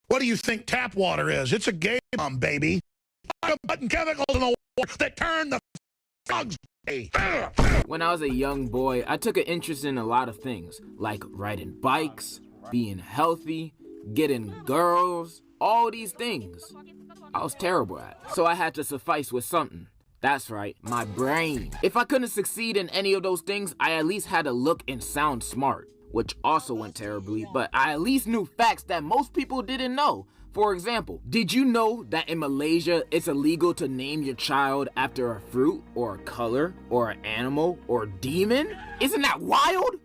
What do you think tap water is? It's a gay bomb, baby. Putting chemicals in the water that turn the frogs gay. When I was a young boy, I took an interest in a lot of things, like riding bikes, being healthy, getting girls, all these things. I was terrible at, so I had to suffice with something. That's right, my brain. If I couldn't succeed in any of those things, I at least had to look and sound smart, which also went terribly, but I at least knew facts that most people didn't know. For example, did you know that in Malaysia, it's illegal to name your child after a fruit, or a color, or an animal, or a demon? Isn't that wild?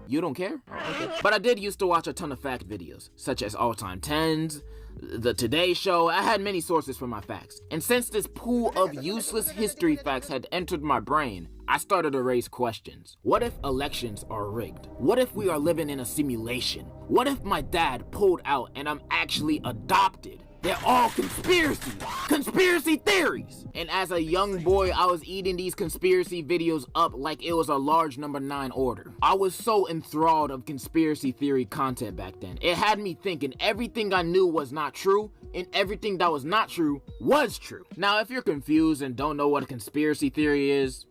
You don't care? Okay. But I did used to watch a ton of fact videos, such as All Time 10s, The Today Show. I had many sources for my facts. And since this pool of useless history facts had entered my brain, I started to raise questions. What if elections are rigged? What if we are living in a simulation? What if my dad pulled out and I'm actually adopted? They're all conspiracy theories. And as a young boy, I was eating these conspiracy videos up like it was a large number 9 order. I was so enthralled of conspiracy theory content back then. It had me thinking everything I knew was not true, and everything that was not true was true. Now, if you're confused and don't know what a conspiracy theory is,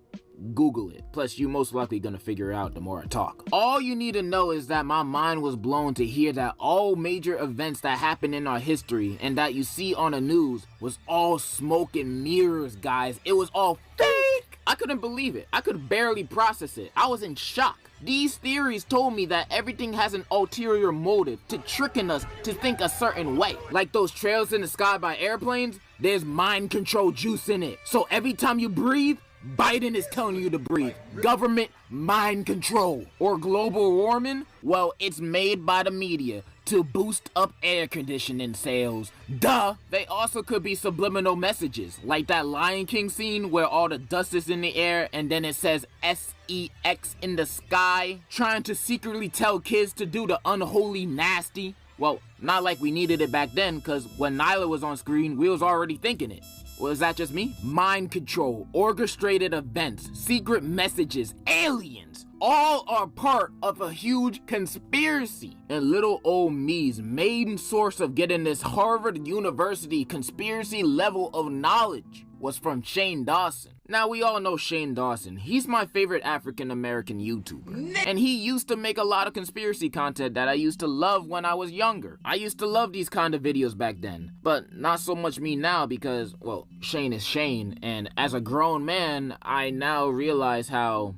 Google it. Plus, you most likely gonna figure it out the more I talk. All you need to know is that my mind was blown to hear that all major events that happened in our history and that you see on the news was all smoke and mirrors, guys. It was all fake. I couldn't believe it. I could barely process it. I was in shock. These theories told me that everything has an ulterior motive to tricking us to think a certain way. Like those trails in the sky by airplanes, there's mind control juice in it. So every time you breathe, Biden is telling you to breathe. Government mind control. Or global warming? Well, it's made by the media to boost up air conditioning sales. Duh! They also could be subliminal messages, like that Lion King scene where all the dust is in the air and then it says SEX in the sky, trying to secretly tell kids to do the unholy nasty. Well, not like we needed it back then, because when Nyla was on screen, we was already thinking it. Was that just me? Mind control, orchestrated events, secret messages, aliens, all are part of a huge conspiracy. And little old me's main source of getting this Harvard University conspiracy level of knowledge was from Shane Dawson. Now, we all know Shane Dawson. He's my favorite African-American YouTuber. And he used to make a lot of conspiracy content that I used to love when I was younger. I used to love these kind of videos back then. But not so much me now because, well, Shane is Shane. And as a grown man, I now realize how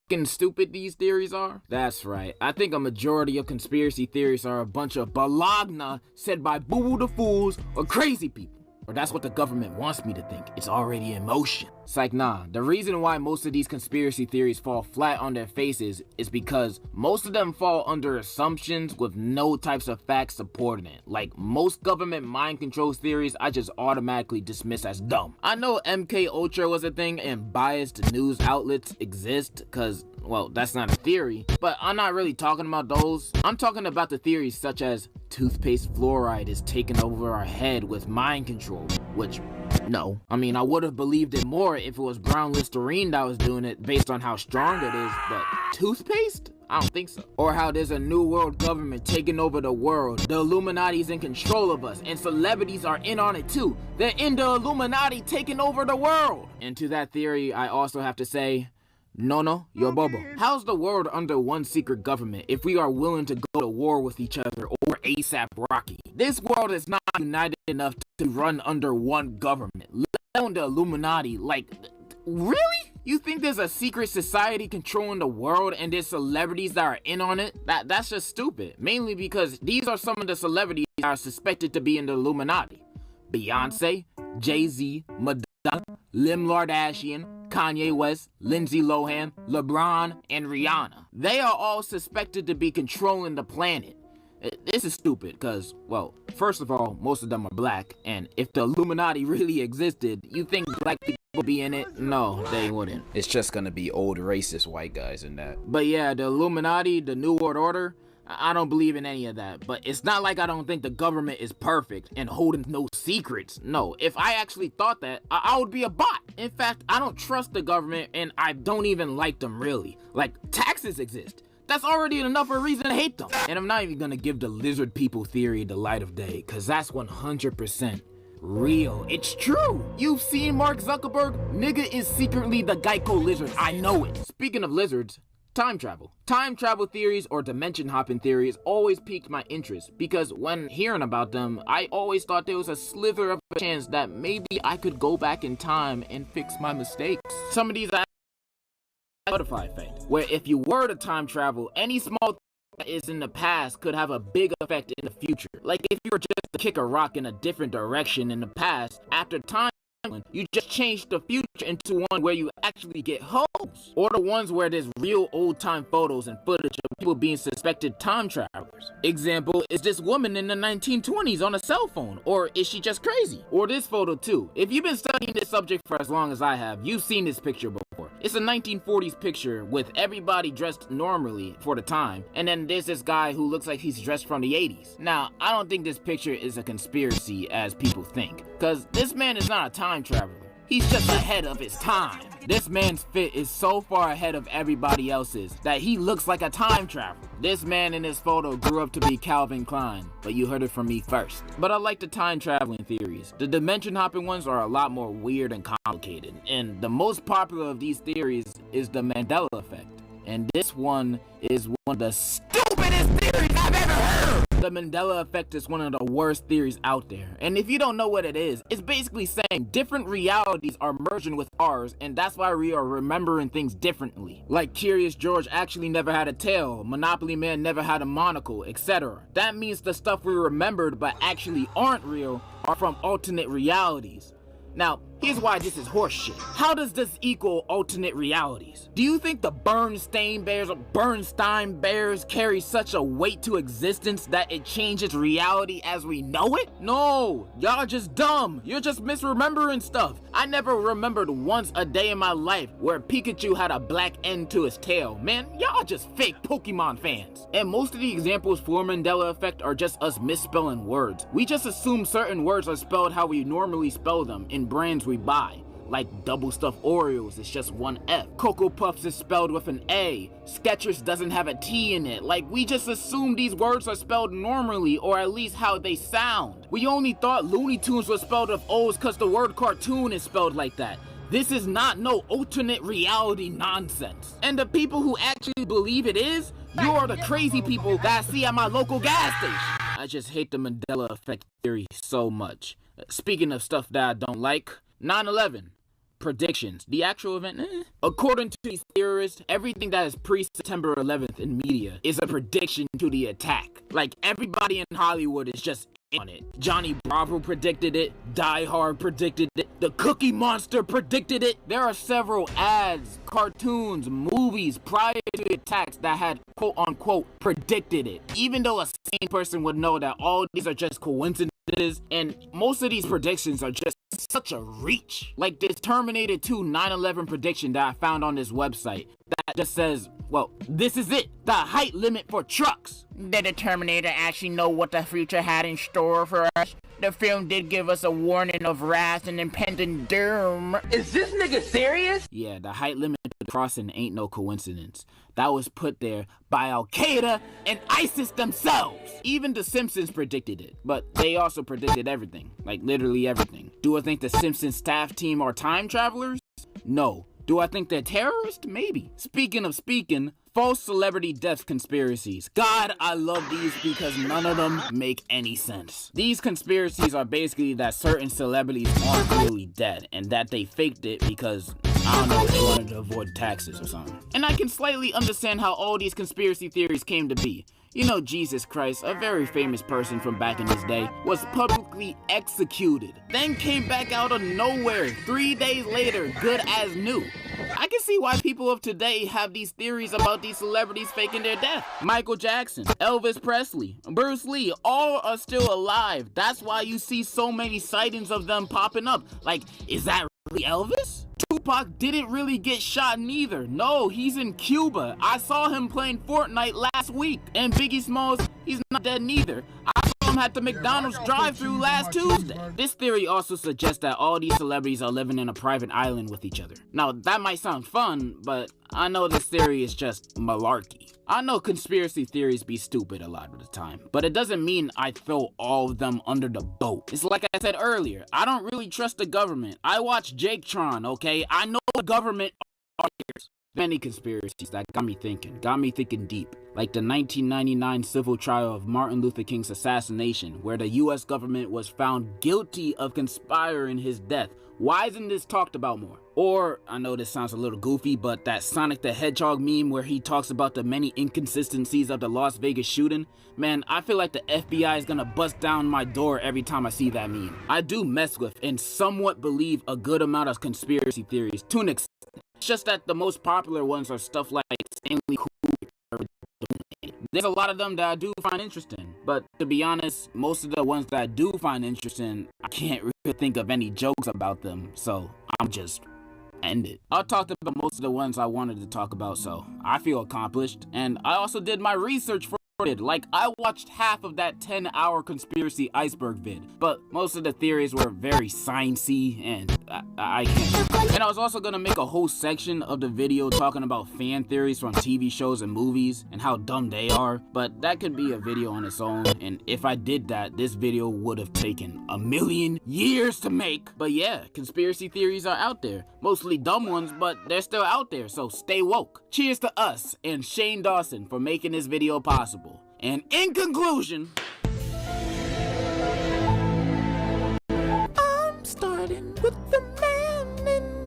fucking stupid these theories are. That's right. I think a majority of conspiracy theories are a bunch of balagna said by boo-boo the fools or crazy people. Or that's what the government wants me to think. It's already in motion. It's like, nah, the reason why most of these conspiracy theories fall flat on their faces is because most of them fall under assumptions with no types of facts supporting it. Like most government mind control theories, I just automatically dismiss as dumb. I know MK Ultra was a thing and biased news outlets exist because, well, that's not a theory, but I'm not really talking about those. I'm talking about the theories such as toothpaste fluoride is taking over our head with mind control, which, no. I mean, I would have believed it more if it was brown Listerine that was doing it based on how strong it is, but toothpaste? I don't think so. Or how there's a new world government taking over the world. The Illuminati's in control of us, and celebrities are in on it too. They're in the Illuminati taking over the world. And to that theory, I also have to say, no, you're bobo. How's the world under one secret government if we are willing to go to war with each other over ASAP Rocky? This world is not united enough to run under one government, let alone the Illuminati. Like, really? You think there's a secret society controlling the world and there's celebrities that are in on it? That's just stupid. Mainly because these are some of the celebrities that are suspected to be in the Illuminati. Beyonce, Jay-Z, Madonna, Lim Kardashian, Kanye West, Lindsay Lohan, LeBron, and Rihanna. They are all suspected to be controlling the planet. This is stupid because, well, first of all, most of them are black, and if the Illuminati really existed, you think black people would be in it? No, they wouldn't. It's just gonna be old racist white guys in that. But yeah, the Illuminati, the New World Order, I don't believe in any of that, but it's not like I don't think the government is perfect and holding no secrets. No, if I actually thought that, I would be a bot. In fact, I don't trust the government and I don't even like them really. Like, taxes exist. That's already enough of a reason to hate them. And I'm not even gonna give the lizard people theory the light of day, cause that's 100% real. It's true. You've seen Mark Zuckerberg? Nigga is secretly the Geico lizard. I know it. Speaking of lizards, time travel. Time travel theories or dimension hopping theories always piqued my interest because when hearing about them, I always thought there was a slither of a chance that maybe I could go back in time and fix my mistakes. Some of these butterfly effect, where if you were to time travel, any small thing that is in the past could have a big effect in the future. Like if you were just to kick a rock in a different direction in the past, after time, you just change the future into one where you actually get hoes. Or the ones where there's real old-time photos and footage of people being suspected time travelers. Example, is this woman in the 1920s on a cell phone? Or is she just crazy? Or this photo too. If you've been studying this subject for as long as I have, you've seen this picture before. It's a 1940s picture with everybody dressed normally for the time. And then there's this guy who looks like he's dressed from the 80s. Now, I don't think this picture is a conspiracy as people think. Cause this man is not a time traveler. He's just ahead of his time. This man's fit is so far ahead of everybody else's that he looks like a time traveler. This man in this photo grew up to be Calvin Klein, but you heard it from me first. But I like the time traveling theories. The dimension hopping ones are a lot more weird and complicated. And the most popular of these theories is the Mandela effect. And this one is one of the stupidest theories I've ever heard! The Mandela effect is one of the worst theories out there. And if you don't know what it is, it's basically saying different realities are merging with ours, and that's why we are remembering things differently. Like Curious George actually never had a tail, Monopoly Man never had a monocle, etc. That means the stuff we remembered but actually aren't real are from alternate realities. Now, here's why this is horseshit. How does this equal alternate realities? Do you think the Bernstein Bears carry such a weight to existence that it changes reality as we know it? No, y'all just dumb. You're just misremembering stuff. I never remembered once a day in my life where Pikachu had a black end to his tail. Man, y'all just fake Pokemon fans. And most of the examples for Mandela effect are just us misspelling words. We just assume certain words are spelled how we normally spell them in brands we buy. Like double stuffed Oreos, it's just one F. Cocoa Puffs is spelled with an A. Skechers doesn't have a T in it. Like, we just assume these words are spelled normally, or at least how they sound. We only thought Looney Tunes was spelled with O's cause the word cartoon is spelled like that. This is not no alternate reality nonsense. And the people who actually believe it is, you are the crazy people that I see at my local gas station. I just hate the Mandela effect theory so much. Speaking of stuff that I don't like, 9/11. Predictions. The actual event? According to these theorists, everything that is pre-September 11th in media is a prediction to the attack. Like, everybody in Hollywood is just on it. Johnny Bravo predicted it, Die Hard predicted it, the Cookie Monster predicted it. There are several ads, cartoons, movies prior to the attacks that had quote-unquote predicted it. Even though a sane person would know that all these are just coincidences, and most of these predictions are just such a reach. Like this Terminator 2 9/11 prediction that I found on this website that just says, well, this is it, the height limit for trucks. Did the Terminator actually know what the future had in store for us? The film did give us a warning of wrath and impending doom. Is this nigga serious? Yeah, the height limit to the crossing ain't no coincidence. That was put there by Al-Qaeda and ISIS themselves. Even The Simpsons predicted it, but they also predicted everything, like literally everything. Do I think the Simpsons staff team are time travelers? No. Do I think they're terrorists? Maybe. Speaking of speaking, false celebrity death conspiracies. God, I love these because none of them make any sense. These conspiracies are basically that certain celebrities aren't really dead and that they faked it because, I don't know, they wanted to avoid taxes or something. And I can slightly understand how all these conspiracy theories came to be. You know, Jesus Christ, a very famous person from back in his day, was publicly executed, then came back out of nowhere 3 days later, good as new. I can see why people of today have these theories about these celebrities faking their death. Michael Jackson, Elvis Presley, Bruce Lee, all are still alive. That's why you see so many sightings of them popping up. Like, is that really Elvis? Tupac didn't really get shot neither. No, he's in Cuba. I saw him playing Fortnite last week. And Biggie Smalls, he's not dead neither. I saw them at the McDonald's drive-thru last Tuesday. This theory also suggests that all these celebrities are living in a private island with each other. Now, that might sound fun, but I know this theory is just malarkey. I know conspiracy theories be stupid a lot of the time, but it doesn't mean I throw all of them under the boat. It's like I said earlier, I don't really trust the government. I watch Jake Tron, okay? I know the government are here. Many conspiracies that got me thinking deep. Like the 1999 civil trial of Martin Luther King's assassination, where the US government was found guilty of conspiring his death. Why isn't this talked about more? Or, I know this sounds a little goofy, but that Sonic the Hedgehog meme where he talks about the many inconsistencies of the Las Vegas shooting, man, I feel like the FBI is gonna bust down my door every time I see that meme. I do mess with and somewhat believe a good amount of conspiracy theories to an extent. It's just that the most popular ones are stuff like insanely cool. There's a lot of them that I do find interesting, but to be honest, most of the ones that I do find interesting, I can't really think of any jokes about them, so I'm just end it. I talked about most of the ones I wanted to talk about, so I feel accomplished, and I also did my research for it. Like, I watched half of that 10-hour conspiracy iceberg vid, but most of the theories were very sciencey, and I can't. And I was also gonna make a whole section of the video talking about fan theories from TV shows and movies and how dumb they are, but that could be a video on its own, and if I did that, this video would have taken a million years to make. But yeah, conspiracy theories are out there. Mostly dumb ones, but they're still out there, so stay woke. Cheers to us and Shane Dawson for making this video possible. And in conclusion, I'm starting with the man in...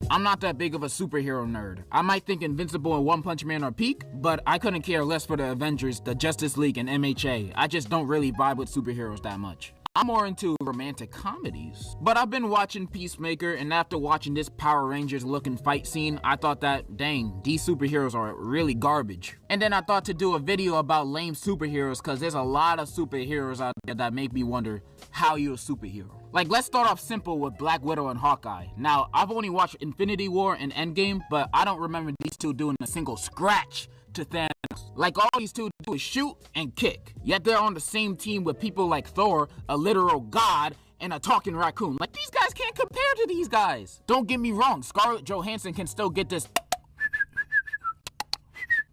I'm not that big of a superhero nerd. I might think Invincible and One Punch Man are peak, but I couldn't care less for the Avengers, the Justice League, and MHA. I just don't really vibe with superheroes that much. I'm more into romantic comedies. But I've been watching Peacemaker, and after watching this Power Rangers looking fight scene, I thought that, dang, these superheroes are really garbage. And then I thought to do a video about lame superheroes, cause there's a lot of superheroes out there that make me wonder how you're a superhero. Like, let's start off simple with Black Widow and Hawkeye. Now, I've only watched Infinity War and Endgame, but I don't remember these two doing a single scratch to Thanos. Like, all these two do is shoot and kick. Yet they're on the same team with people like Thor, a literal god, and a talking raccoon. Like, these guys can't compare to these guys. Don't get me wrong, Scarlett Johansson can still get this...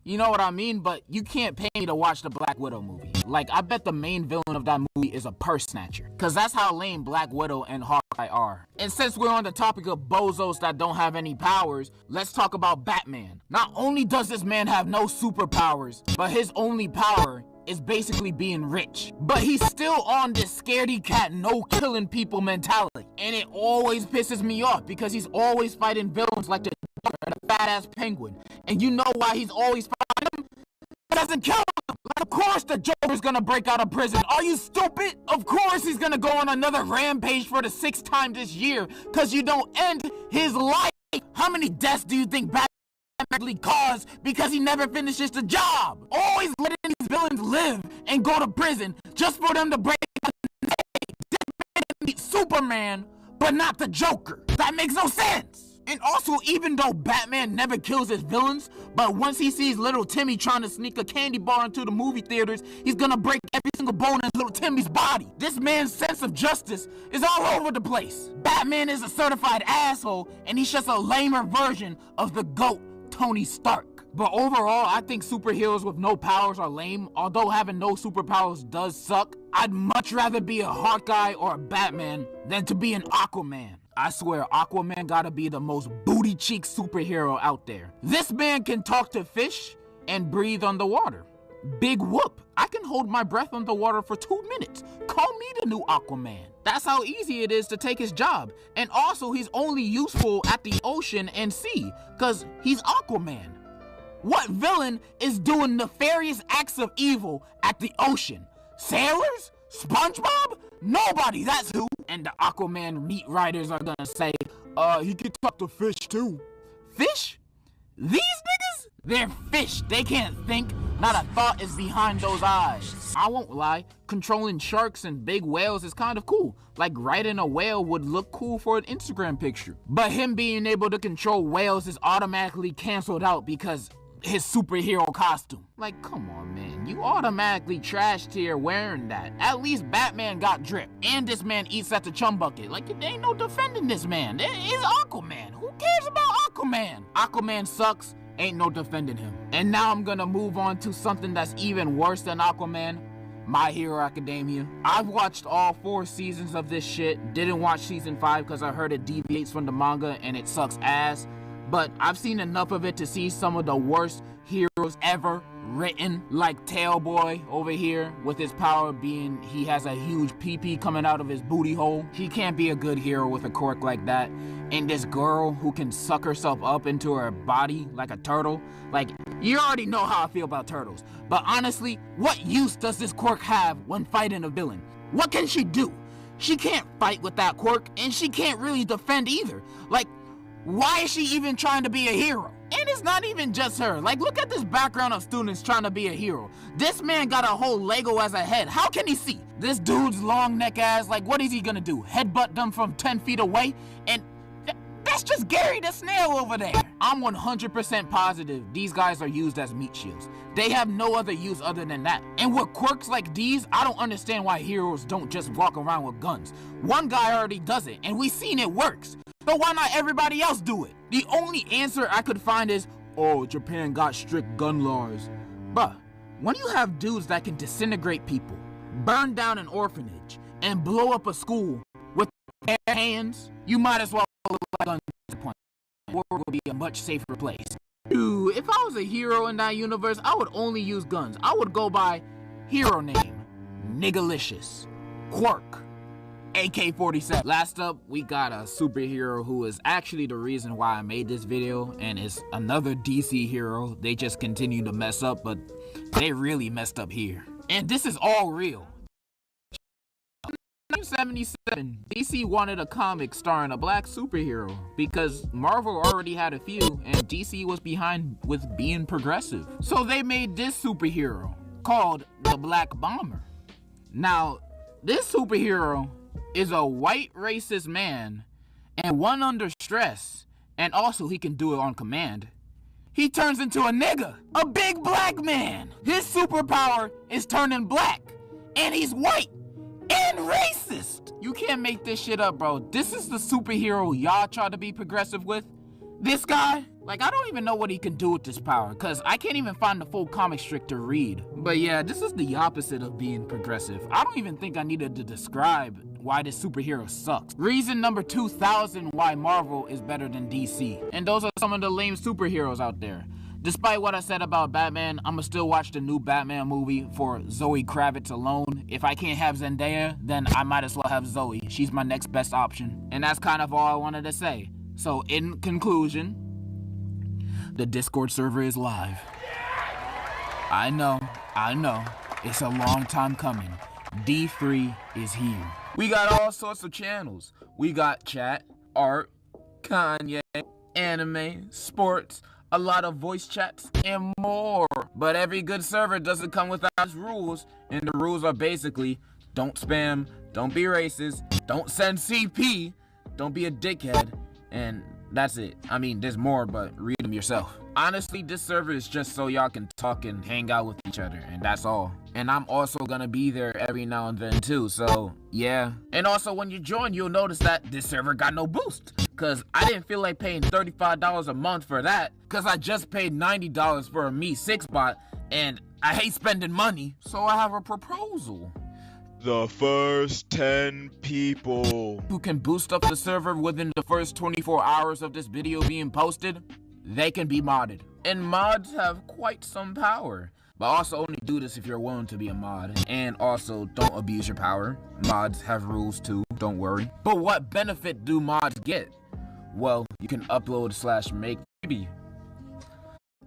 You know what I mean? But you can't pay me to watch the Black Widow movie. Like, I bet the main villain of that movie is a purse snatcher. Cause that's how lame Black Widow and Hawkeye are. And since we're on the topic of bozos that don't have any powers, let's talk about Batman. Not only does this man have no superpowers, but his only power is basically being rich. But he's still on this scaredy cat, no killing people mentality. And it always pisses me off because he's always fighting villains like the Joker and a fat ass penguin. And you know why he's always fighting them? He doesn't kill them. Like, of course the Joker's gonna break out of prison. Are you stupid? Of course he's gonna go on another rampage for the 6th time this year, cause you don't end his life. How many deaths do you think Batman actually caused because he never finishes the job? Always letting these villains live and go to prison just for them to break out and say, this man beat Superman, but not the Joker. That makes no sense. And also, even though Batman never kills his villains, but once he sees little Timmy trying to sneak a candy bar into the movie theaters, he's gonna break every single bone in little Timmy's body. This man's sense of justice is all over the place. Batman is a certified asshole, and he's just a lamer version of the GOAT, Tony Stark. But overall, I think superheroes with no powers are lame. Although having no superpowers does suck, I'd much rather be a Hawkeye or a Batman than to be an Aquaman. I swear, Aquaman gotta be the most booty cheek superhero out there. This man can talk to fish and breathe underwater. Big whoop, I can hold my breath underwater for 2 minutes. Call me the new Aquaman. That's how easy it is to take his job. And also, he's only useful at the ocean and sea, cause he's Aquaman. What villain is doing nefarious acts of evil at the ocean? Sailors? SpongeBob? Nobody, that's who. And the Aquaman meat riders are gonna say, he can talk to fish too. Fish? These niggas? They're fish. They can't think. Not a thought is behind those eyes. I won't lie, controlling sharks and big whales is kind of cool. Like, riding a whale would look cool for an Instagram picture. But him being able to control whales is automatically canceled out because his superhero costume. Like, come on, man. You automatically trashed here wearing that. At least Batman got drip. And this man eats at the chum bucket. Like, there ain't no defending this man. It's Aquaman. Who cares about Aquaman? Aquaman sucks. Ain't no defending him. And now I'm gonna move on to something that's even worse than Aquaman. My Hero Academia. I've watched all 4 seasons of this shit. Didn't watch season 5 because I heard it deviates from the manga and it sucks ass. But I've seen enough of it to see some of the worst heroes ever written. Like Tailboy over here with his power being he has a huge pee-pee coming out of his booty hole. He can't be a good hero with a quirk like that. And this girl who can suck herself up into her body like a turtle. Like, you already know how I feel about turtles. But honestly, what use does this quirk have when fighting a villain? What can she do? She can't fight with that quirk and she can't really defend either. Like, why is she even trying to be a hero? And it's not even just her. Like, look at this background of students trying to be a hero. This man got a whole Lego as a head. How can he see? This dude's long neck ass, like, what is he gonna do? Headbutt them from 10 feet away? And that's just Gary the Snail over there. I'm 100% positive these guys are used as meat shields. They have no other use other than that. And with quirks like these, I don't understand why heroes don't just walk around with guns. One guy already does it, and we've seen it works. So why not everybody else do it? The only answer I could find is, oh, Japan got strict gun laws. But when you have dudes that can disintegrate people, burn down an orphanage, and blow up a school with their hands, you might as well look like guns at this point. The world will be a much safer place. Dude, if I was a hero in that universe, I would only use guns. I would go by hero name, Niggalicious, Quirk, AK-47. Last up, we got a superhero who is actually the reason why I made this video, and it's another DC hero. They just continue to mess up, but they really messed up here. And this is all real. In 1977, DC wanted a comic starring a black superhero because Marvel already had a few and DC was behind with being progressive. So they made this superhero called the Black Bomber. Now, this superhero is a white racist man and one under stress, and also he can do it on command. He turns into a nigga, a big black man. His superpower is turning black, and he's white and racist. You can't make this shit up, bro. This is the superhero y'all try to be progressive with. This guy, like, I don't even know what he can do with this power, because I can't even find the full comic strip to read. But yeah, this is the opposite of being progressive. I don't even think I needed to describe why this superhero sucks. Reason number 2,000 why Marvel is better than DC. And those are some of the lame superheroes out there. Despite what I said about Batman, I'ma still watch the new Batman movie for Zoe Kravitz alone. If I can't have Zendaya, then I might as well have Zoe. She's my next best option. And that's kind of all I wanted to say. So in conclusion, the Discord server is live. I know, it's a long time coming. D3 is here. We got all sorts of channels. We got chat, art, Kanye, anime, sports, a lot of voice chats, and more. But every good server doesn't come without its rules, and the rules are basically, don't spam, don't be racist, don't send CP, don't be a dickhead, and that's it. I mean, there's more, but read them yourself. Honestly, this server is just so y'all can talk and hang out with each other, and that's all. And I'm also gonna be there every now and then too, so yeah. And also, when you join, you'll notice that this server got no boost, cause I didn't feel like paying $35 a month for that, cause I just paid $90 for a Me 6 bot, and I hate spending money. So I have a proposal. The first 10 people who can boost up the server within the first 24 hours of this video being posted, they can be modded. And mods have quite some power. But also only do this if you're willing to be a mod. And also, don't abuse your power. Mods have rules too, don't worry. But what benefit do mods get? Well, you can upload / make maybe.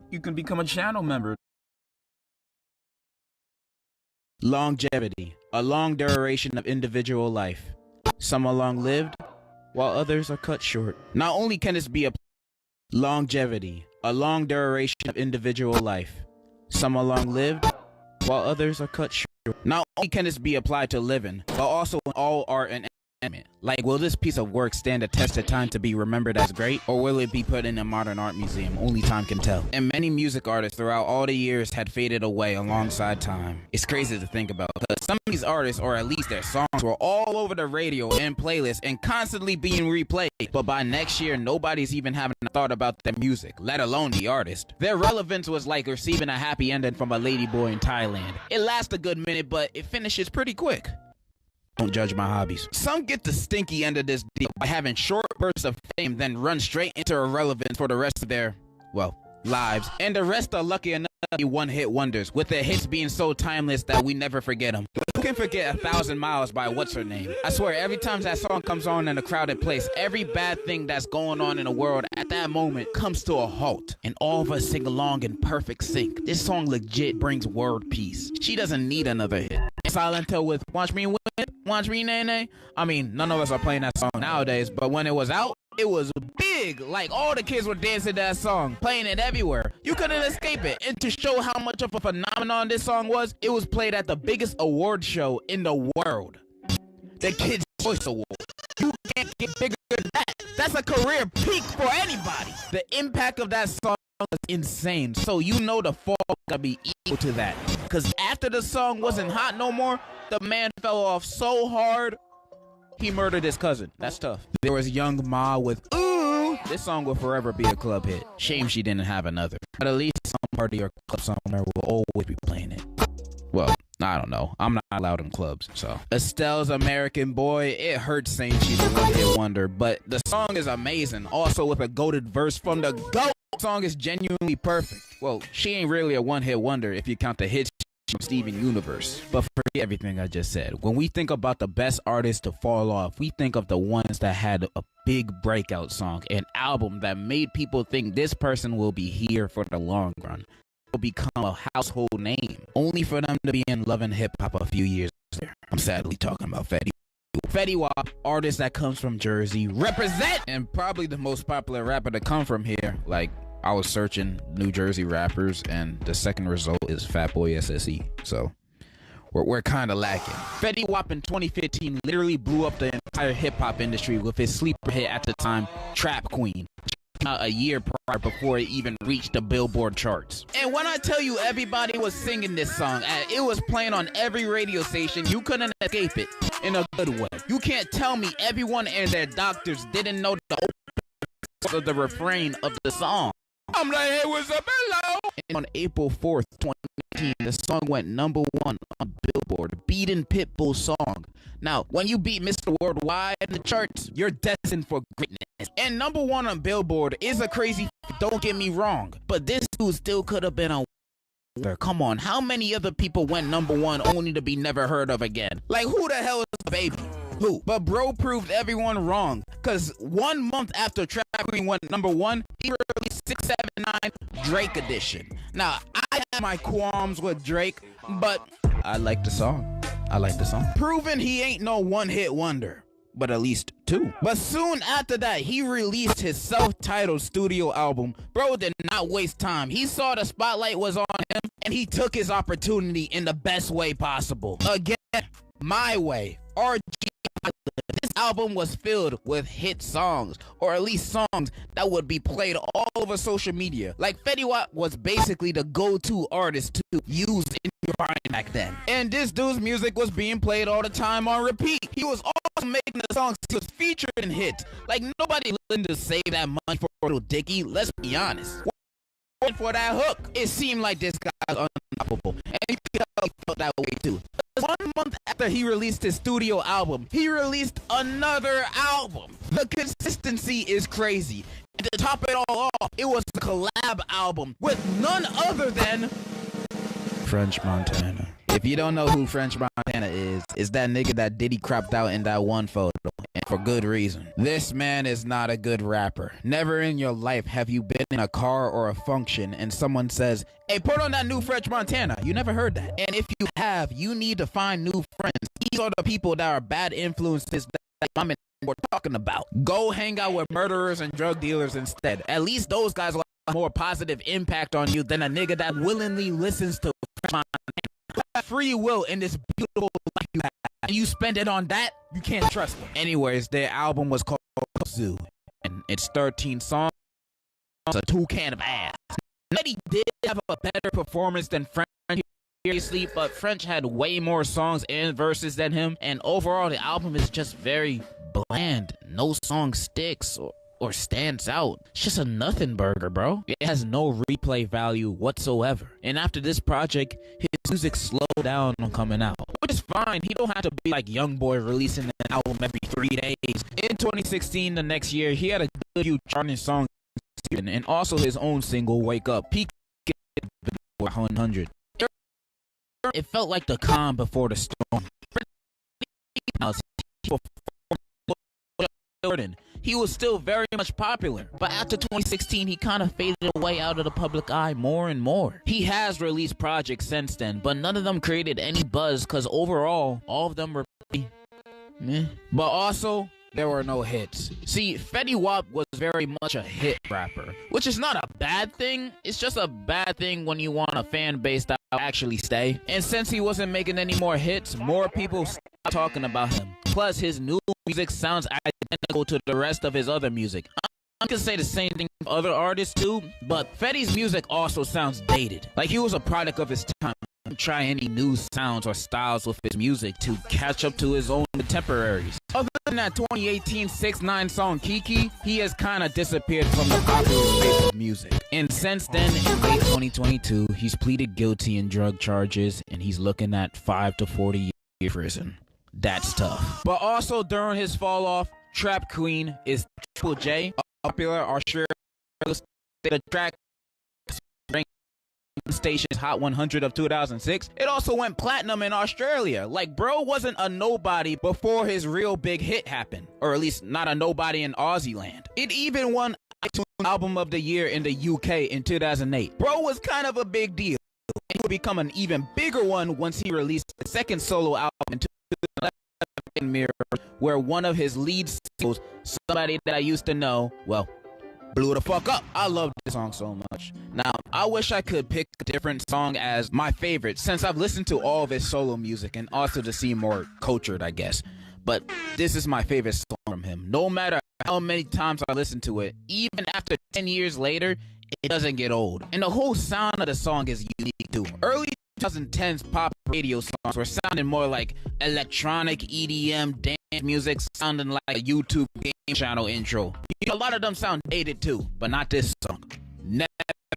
You can become a channel member. Longevity, a long duration of individual life. Some are long-lived, while others are cut short. Not only can this be a longevity, a long duration of individual life. Some are long-lived, while others are cut short. Not only can this be applied to living, but also in all art and Like, will this piece of work stand the test of time to be remembered as great, or will it be put in a modern art museum? Only time can tell. And many music artists throughout all the years had faded away alongside time. It's crazy to think about, because some of these artists, or at least their songs, were all over the radio and playlists and constantly being replayed. But by next year, nobody's even having a thought about their music, let alone the artist. Their relevance was like receiving a happy ending from a ladyboy in Thailand. It lasts a good minute, but it finishes pretty quick. Don't judge my hobbies. Some get the stinky end of this deal by having short bursts of fame, then run straight into irrelevance for the rest of their, well, lives. And the rest are lucky enough to be one-hit wonders, with their hits being so timeless that we never forget them. Who can forget 1,000 Miles by what's her name? I swear, every time that song comes on in a crowded place, every bad thing that's going on in the world at that moment comes to a halt, and all of us sing along in perfect sync. This song legit brings world peace. She doesn't need another hit. Silent Hill with Watch Me Win, Watch Me Nay Nay. I mean, none of us are playing that song nowadays, but when it was out, it was big. Like, all the kids were dancing to that song, playing it everywhere. You couldn't escape it. And to show how much of a phenomenon this song was, it was played at the biggest award show in the world, the Kids' Choice Award. You can't get bigger than that. That's a career peak for anybody. The impact of that song was insane, so you know the fall gotta be equal to that. Cause after the song wasn't hot no more, the man fell off so hard, he murdered his cousin. That's tough. There was Young Ma with Ooh. This song will forever be a club hit. Shame she didn't have another. But at least some party or club somewhere will always be playing it. Well, I don't know. I'm not allowed in clubs, so. Estelle's American Boy, it hurts saying she's a one-hit wonder, but the song is amazing. Also with a goated verse from the GOAT. The song is genuinely perfect. Well, she ain't really a one-hit wonder if you count the hits from Steven Universe. But forget everything I just said. When we think about the best artists to fall off, we think of the ones that had a big breakout song, an album that made people think this person will be here for the long run, will become a household name, only for them to be in Love and Hip Hop a few years later. I'm sadly talking about Fetty Wap, artist that comes from Jersey, represent, and probably the most popular rapper to come from here. Like, I was searching New Jersey rappers, and the second result is Fatboy SSE. So we're kind of lacking. Fetty Wap in 2015 literally blew up the entire hip hop industry with his sleeper hit at the time, Trap Queen, a year prior before it even reached the Billboard charts. And when I tell you everybody was singing this song, and it was playing on every radio station, you couldn't escape it in a good way. You can't tell me everyone and their doctors didn't know of the refrain of the song. I'm like, hey, what's up, hello? And on April 4th, 2019, the song went #1 on Billboard, beating Pitbull's song. Now, when you beat Mr. Worldwide in the charts, you're destined for greatness. And #1 on Billboard is a crazy don't get me wrong, but this dude still could have been a come on, how many other people went #1 only to be never heard of again? Like, who the hell is the baby? Who? But bro proved everyone wrong, cause 1 month after Trap Queen went #1, he released 679 Drake edition. Now, I have my qualms with Drake, but I like the song. Proving he ain't no one-hit wonder, but at least 2. But soon after that, he released his self-titled studio album. Bro did not waste time. He saw the spotlight was on him, and he took his opportunity in the best way possible. Again, my way. RG. This album was filled with hit songs, or at least songs that would be played all over social media. Like, Fetty Wap was basically the go-to artist to use in your mind back then. And this dude's music was being played all the time on repeat. He was also making the songs he was featured in hits. Like, nobody listened to Save That Money for Little Dicky, let's be honest. For that hook, it seemed like this guy was unstoppable, and you could tell he felt that way too. 1 month after he released his studio album, he released another album. The consistency is crazy. And to top it all off, it was a collab album with none other than French Montana. If you don't know who French Montana is, it's that nigga that Diddy cropped out in that one photo, and for good reason. This man is not a good rapper. Never in your life have you been in a car or a function and someone says, hey, put on that new French Montana. You never heard that. And if you have, you need to find new friends. These are the people that are bad influences that I'm in we're talking about. Go hang out with murderers and drug dealers instead. At least those guys will have more positive impact on you than a nigga that willingly listens to French Montana. Free will in this beautiful life you have. and you spend it on that, you can't trust them. Anyways, their album was called Zoo, and it's 13 songs, a toucan of ass. Nettie did have a better performance than French, seriously, but French had way more songs and verses than him, and overall the album is just very bland. No song sticks or stands out. It's just a nothing burger, bro. It has no replay value whatsoever. And after this project, his music slowed down on coming out, which is fine. He don't have to be like YoungBoy releasing an album every 3 days. In 2016, the next year, he had a good few charting songs, and also his own single, Wake Up, peaked 100. It felt like the calm before the storm. He was still very much popular, but after 2016, he kind of faded away out of the public eye more and more. He has released projects since then, but none of them created any buzz, because overall, all of them were pretty meh. But also, there were no hits. See, Fetty Wap was very much a hit rapper, which is not a bad thing. It's just a bad thing when you want a fan base that will actually stay. And since he wasn't making any more hits, more people stopped talking about him. Plus, his new music sounds identical to the rest of his other music. I can say the same thing of other artists too, but Fetty's music also sounds dated. Like he was a product of his time. Try any new sounds or styles with his music to catch up to his own contemporaries. Other than that 2018 6ix9ine song Kiki, he has kind of disappeared from the popular space of music. And since then, in late 2022, he's pleaded guilty in drug charges, and he's looking at 5 to 40 years prison. That's tough. But also during his fall off, Trap Queen is Triple J, a popular Australian the track station's Hot 100 of 2006. It also went platinum in Australia. Like, bro wasn't a nobody before his real big hit happened, or at least not a nobody in Aussie land. It even won iTunes Album of the Year in the UK in 2008. Bro was kind of a big deal. He would become an even bigger one once he released his second solo album in 2011, Mirror, where one of his lead singles, Somebody That I Used to Know, well, blew the fuck up. I love this song so much. Now, I wish I could pick a different song as my favorite, since I've listened to all of his solo music and also to seem more cultured, I guess. But this is my favorite song from him. No matter how many times I listen to it, even after 10 years later, it doesn't get old. And the whole sound of the song is unique too. Early 2010s pop radio songs were sounding more like electronic EDM dance music, sounding like a YouTube game channel intro. You know, a lot of them sound dated too, but not this song. Never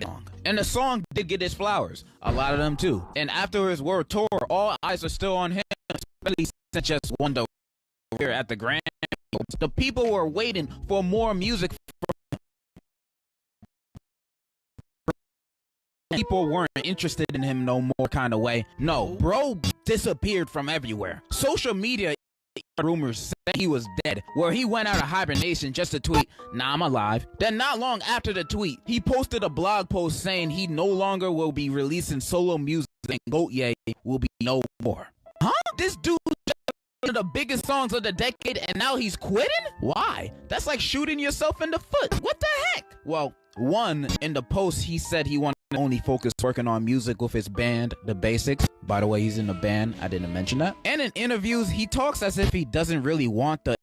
long. And the song did get his flowers, a lot of them too. And after his world tour, all eyes are still on him, especially since just won the here at the Grand. The people were waiting for more music from people weren't interested in him no more kind of way. No, bro disappeared from everywhere. Social media rumors said he was dead, where he went out of hibernation just to tweet, "Nah, I'm alive." Then not long after the tweet, he posted a blog post saying he no longer will be releasing solo music and Goat Ye will be no more. Huh? This dude one of the biggest songs of the decade and now he's quitting? Why? That's like shooting yourself in the foot. What the heck? Well, one, in the post he said he wanted to only focus working on music with his band, The Basics. By the way, he's in the band. I didn't mention that. And in interviews, he talks as if he doesn't really want the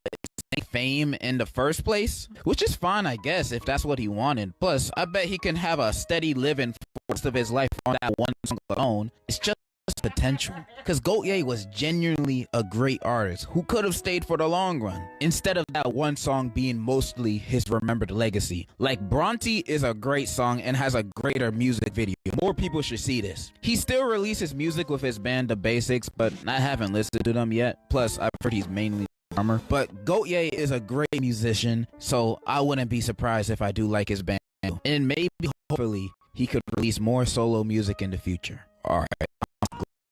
fame in the first place, which is fine, I guess, if that's what he wanted. Plus, I bet he can have a steady living for the rest of his life on that one song alone. It's just potential, because Goat Ye was genuinely a great artist who could have stayed for the long run, instead of that one song being mostly his remembered legacy. Like, Bronte is a great song and has a greater music video. More people should see this. He still releases music with his band The Basics, but I haven't listened to them yet. Plus, I've heard he's mainly a drummer. But Goat Ye is a great musician, so I wouldn't be surprised if I do like his band. And maybe, hopefully, he could release more solo music in the future. Alright,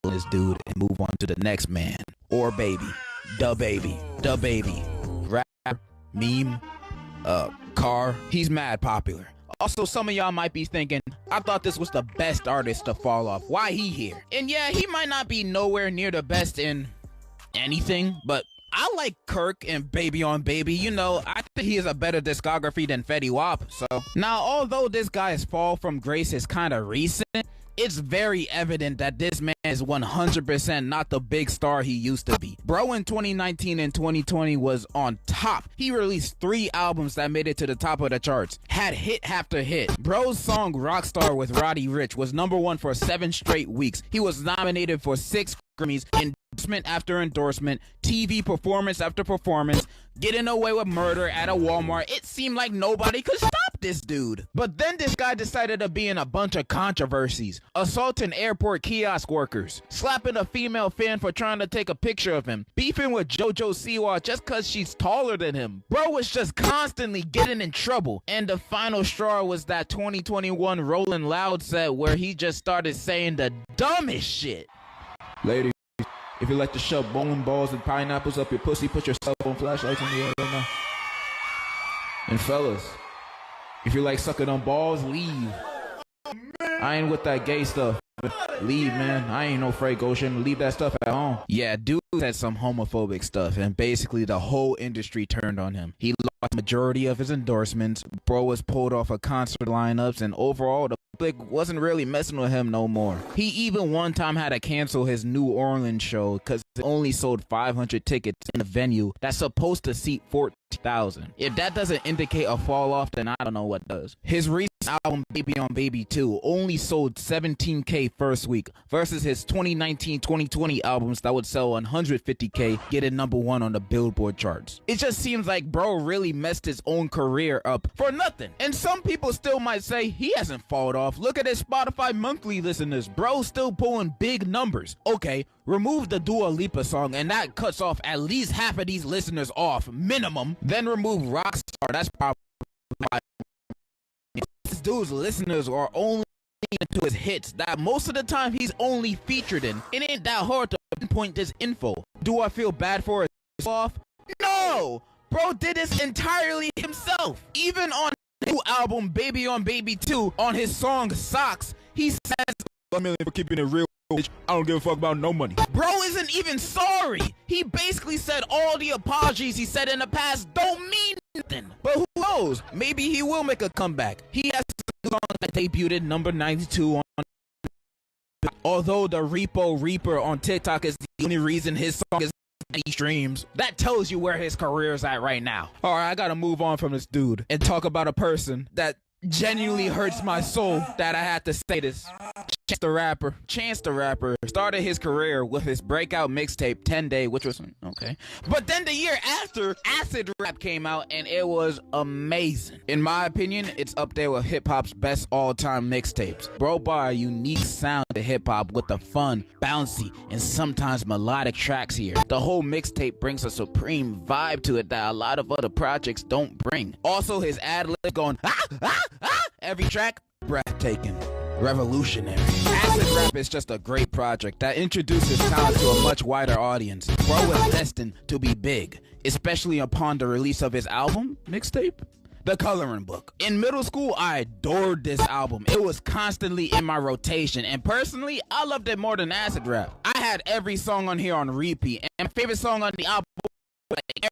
this dude and move on to the next man or baby. The baby, rapper, meme, car. He's mad popular. Also, some of y'all might be thinking, I thought this was the best artist to fall off. Why he here? And yeah, he might not be nowhere near the best in anything, but I like Kirk and Baby on Baby. You know, I think he has a better discography than Fetty Wap. So now, although this guy's fall from grace is kind of recent, it's very evident that this man is 100% not the big star he used to be. Bro in 2019 and 2020 was on top. He released 3 albums that made it to the top of the charts, had hit after hit. Bro's song Rockstar with Roddy Ricch was #1 for 7 straight weeks. He was nominated for 6 Grammys, endorsement after endorsement, TV performance after performance, getting away with murder at a Walmart. It seemed like nobody could stop this dude. But then this guy decided to be in a bunch of controversies, assaulting airport kiosk workers, slapping a female fan for trying to take a picture of him, beefing with JoJo Siwa just cause she's taller than him. Bro was just constantly getting in trouble. And the final straw was that 2021 Rolling Loud set where he just started saying the dumbest shit. Ladies, if you like to shove bowling balls and pineapples up your pussy, put your cell phone flashlights in the air right now. And fellas, if you like sucking on balls, leave. I ain't with that gay stuff. Leave, man. I ain't no Frank Ocean. Leave that stuff at home. Yeah, dude said some homophobic stuff, and basically the whole industry turned on him. He lost the majority of his endorsements. Bro was pulled off of concert lineups, and overall the public wasn't really messing with him no more. He even one time had to cancel his New Orleans show because it only sold 500 tickets in a venue that's supposed to seat 14,000. If that doesn't indicate a fall off, then I don't know what does. His recent album Baby on Baby 2 only sold 17K first week versus his 2019-2020 albums that would sell 150K, getting #1 on the Billboard charts. It just seems like bro really messed his own career up for nothing. And some people still might say he hasn't fallen off. Look at his Spotify monthly listeners. Bro's still pulling big numbers. Okay, remove the Dua Lipa song and that cuts off at least half of these listeners off, minimum. Then remove Rockstar, that's probably why this dude's listeners are only into his hits that most of the time he's only featured in. It ain't that hard to pinpoint this info. Do I feel bad for his off? No! Bro did this entirely himself. Even on his new album Baby on Baby 2, on his song Socks, he says, $1 million for keeping it real, bitch. I don't give a fuck about no money. Bro isn't even sorry. He basically said all the apologies he said in the past don't mean nothing. But who knows? Maybe he will make a comeback. He has a song that debuted at #92 on. Although the Repo Reaper on TikTok is the only reason his song is streams. That tells you where his career is at right now. Alright, I gotta move on from this dude and talk about a person that genuinely hurts my soul that I had to say this. Chance the Rapper started his career with his breakout mixtape 10 Day, which was okay. But then the year after, Acid Rap came out and it was amazing. In my opinion, it's up there with hip hop's best all-time mixtapes. Bro brought a unique sound to hip hop with the fun, bouncy, and sometimes melodic tracks here. The whole mixtape brings a supreme vibe to it that a lot of other projects don't bring. Also, his ad-lib going every track, breathtaking. Revolutionary. Acid Rap is just a great project that introduces talent to a much wider audience. Bro was destined to be big, especially upon the release of his album, mixtape, The Coloring Book. In middle school, I adored this album. It was constantly in my rotation, and personally, I loved it more than Acid Rap. I had every song on here on repeat, and my favorite song on the album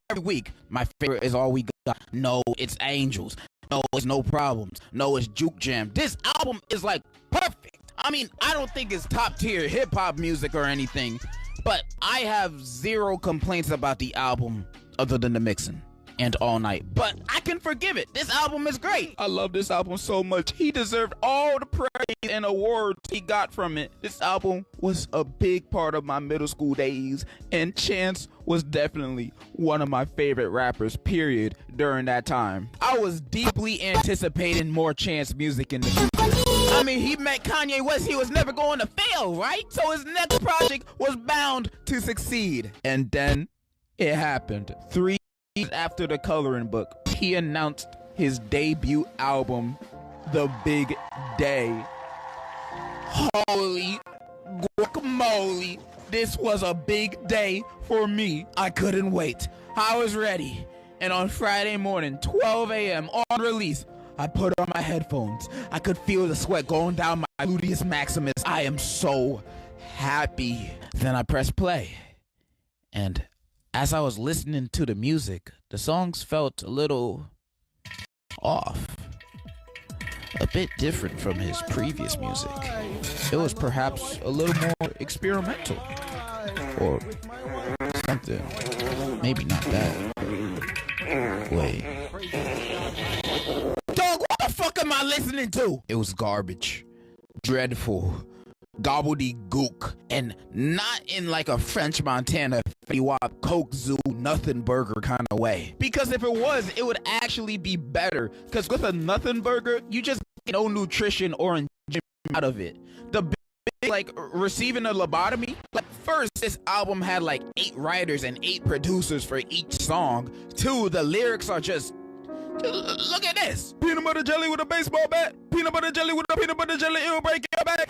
every week. My favorite is All We Got. No, it's Angels. No, it's No Problems. No, it's Juke Jam. This album is like perfect. I mean, I don't think it's top tier hip hop music or anything, but I have zero complaints about the album other than the mixing and All Night. But I can forgive it. This album is great. I love this album so much. He deserved all the praise and awards he got from it. This album was a big part of my middle school days, and Chance was definitely one of my favorite rappers, period, during that time. I was deeply anticipating more Chance music in the future. I mean, he met Kanye West, he was never going to fail, right? So his next project was bound to succeed. And then it happened. 3 years after The Coloring Book, he announced his debut album, The Big Day. Holy guacamole. This was a big day for me. I couldn't wait. I was ready. And on Friday morning, 12 a.m. on release, I put on my headphones. I could feel the sweat going down my gluteus maximus. I am so happy. Then I pressed play. And as I was listening to the music, the songs felt a little off. A bit different from his previous music. It was perhaps a little more experimental. Or something. Maybe not that. Wait. Dog, what the fuck am I listening to? It was garbage. Dreadful. Gobbledygook. And not in like a French Montana Wop Coke Zoo nothing burger kind of way. Because if it was, it would actually be better. Because with a nothing burger, you just get no nutrition or enjoyment out of it. The like receiving a lobotomy, like first this album had like 8 writers and 8 producers for each song. 2, the lyrics are just look at this. Peanut butter jelly with a baseball bat. Peanut butter jelly with a peanut butter jelly, it'll break your back.